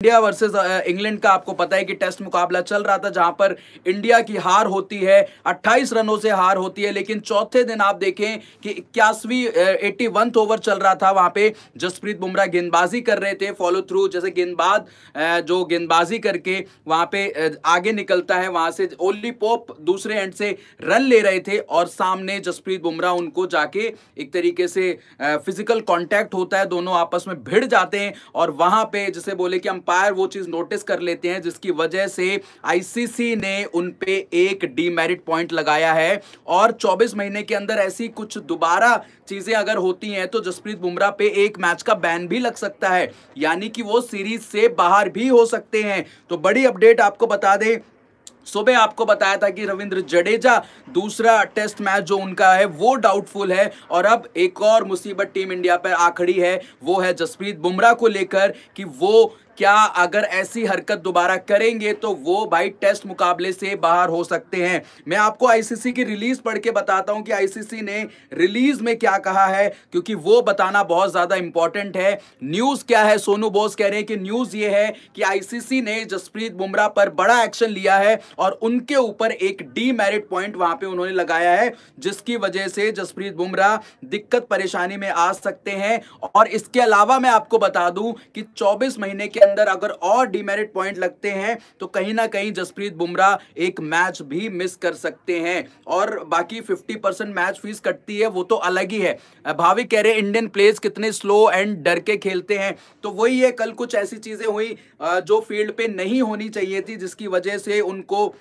India versus England का आपको पता है कि टेस्ट मुकाबला चल रहा था, जहां पर इंडिया की हार होती है, 28 रनों से हार होती है। लेकिन चौथे दिन आप देखें कि 81वीं 81वां ओवर चल रहा था, वहां पे जसप्रीत बुमराह गेंदबाजी कर रहे थे, फॉलो थ्रू, जैसे गेंदबाज जो गेंदबाजी करके वहां पे आगे निकलता है, वहां से ओली पोप दूसरे एंड से रन ले रहे थे और सामने जसप्रीत बुमराह उनको जाके एक तरीके से फिजिकल कांटेक्ट होता है, दोनों आपस में भिड़ जाते हैं और वहां पे जैसे बोले कि अंपायर वो चीज नोटिस कर लेते हैं, जिसकी वजह से आईसीसी ने उन पे एक डीमेरिट पॉइंट लगाया है। और 24 महीने के अंदर ऐसी कुछ दोबारा चीजें अगर होती हैं तो जसप्रीत बुमराह पे एक मैच का बैन भी लग सकता है, यानी कि वो सीरीज से बाहर भी हो सकते हैं। तो बड़ी अपडेट आपको बता दें, सुबह आपको बताया था कि रविंद्र जडेजा दूसरा टेस्ट मैच जो उनका है वो डाउटफुल है, और अब एक और मुसीबत टीम इंडिया पर आ खड़ी है, वो है जसप्रीत बुमराह को लेकर कि वो क्या अगर ऐसी हरकत दोबारा करेंगे तो वो भाई टेस्ट मुकाबले से बाहर हो सकते हैं। मैं आपको आईसीसी की रिलीज पढ़ के बताता हूं कि आईसीसी ने रिलीज में क्या कहा है, क्योंकि वो बताना बहुत ज्यादा इंपॉर्टेंट है। न्यूज क्या है, सोनू बोस कह रहे हैं कि न्यूज ये है कि आईसीसी ने जसप्रीत बुमराह पर बड़ा एक्शन लिया है और उनके ऊपर एक डीमेरिट पॉइंट वहां पे उन्होंने लगाया है, जिसकी वजह से जसप्रीत बुमराह दिक्कत परेशानी में आ सकते हैं। और इसके अलावा मैं आपको बता दूं कि 24 महीने के अंदर अगर और डीमेरिट पॉइंट लगते हैं तो कहीं ना कहीं जसप्रीत बुमराह एक मैच भी मिस कर सकते हैं, और बाकी 50% मैच फीस कटती है वो तो अलग ही है। भाविक कह रहे इंडियन प्लेयर्स कितने स्लो एंड डर के खेलते हैं, तो वही है, कल कुछ ऐसी चीजें हुई जो फील्ड पे नहीं होनी चाहिए थी, जिसकी वजह से उनको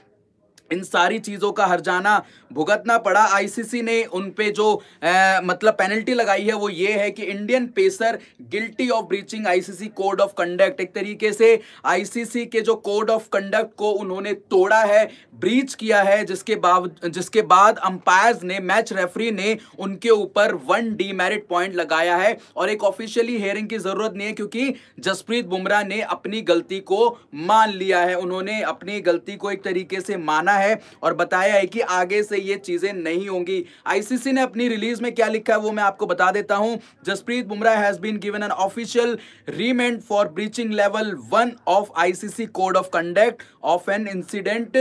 इन सारी चीजों का हर्जाना भुगतना पड़ा। आईसीसी ने उन पे जो मतलब पेनल्टी लगाई है वो ये है कि Indian pacer guilty of breaching ICC code of conduct. एक तरीके से आईसीसी के जो कोड ऑफ कंडक्ट को उन्होंने तोड़ा है, ब्रीच किया है, जिसके बाद अंपायर्स ने, मैच रेफरी ने उनके ऊपर 1 डीमेरिट पॉइंट लगाया है। और एक ऑफिशियली हियरिंग की जरूरत नहीं है, क्योंकि जसप्रीत बुमराह ने अपनी गलती को मान लिया है, उन्होंने अपनी गलती को एक तरीके से माना है और बताया है कि आगे से ये चीजें नहीं होंगी। आईसीसी ने अपनी रिलीज में क्या लिखा है वो मैं आपको बता देता हूं। Jasprit Bumrah has been given an official reprimand for breaching level 1 of ICC code of conduct of an incident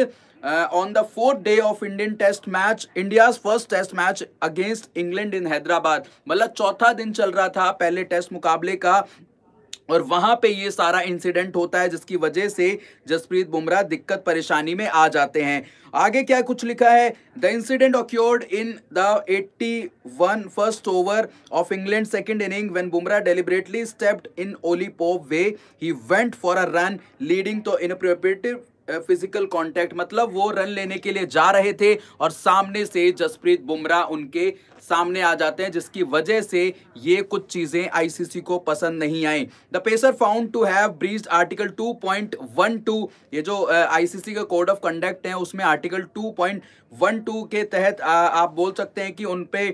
on the 4th day of Indian test match, India's first test match against England in Hyderabad। मतलब चौथा दिन चल रहा था पहले test मुकाबले का और वहां पे ये सारा इंसिडेंट होता है, जिसकी वजह से जसप्रीत बुमराह दिक्कत परेशानी में आ जाते हैं। आगे क्या कुछ लिखा है, the incident occurred in the 81 first over of England second inning when Bumrah deliberately stepped in Ollie Pope way, he went for a run leading to inappropriate physical contact. मतलब वो रन लेने के लिए जा रहे थे और सामने से जसप्रीत बुमराह उनके सामने आ जाते हैं, जिसकी वजह से ये कुछ चीजें आईसीसी को पसंद नहीं आई। The pacer found to have breached article 2.12, ये जो आईसीसी का कोड ऑफ कंडक्ट है उसमें आर्टिकल 2.12 के तहत आप बोल सकते हैं कि उनपे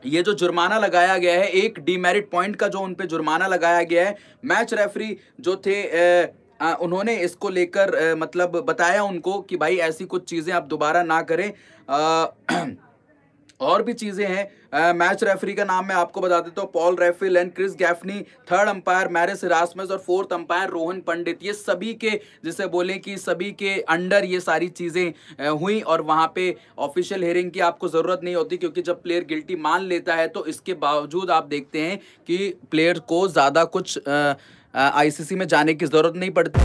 ये जो जुर्माना लगाया गया है, एक डीमेरिट पॉइंट का जो उनपे जुर्माना लगाया गया है। मैच रेफरी जो थे उन्होंने इसको लेकर मतलब बताया उनको कि भाई ऐसी कुछ चीजें आप दोबारा ना करें। और भी चीजें हैं। मैच रेफरी का नाम मैं आपको बता देता हूँ, Paul Reiffel and Chris Gaffaney, third umpire Marais Erasmus और फोर्थ अंपायर रोहन पंडित। ये सभी के, जिसे बोले कि सभी के अंडर ये सारी चीजें हुई और वहां पे ऑफिशियल हियरिंग की आपको जरूरत नहीं होती, क्योंकि जब प्लेयर गिल्टी मान लेता है तो इसके बावजूद आप देखते हैं कि प्लेयर को ज्यादा कुछ आईसीसी में जाने की जरूरत नहीं पड़ती।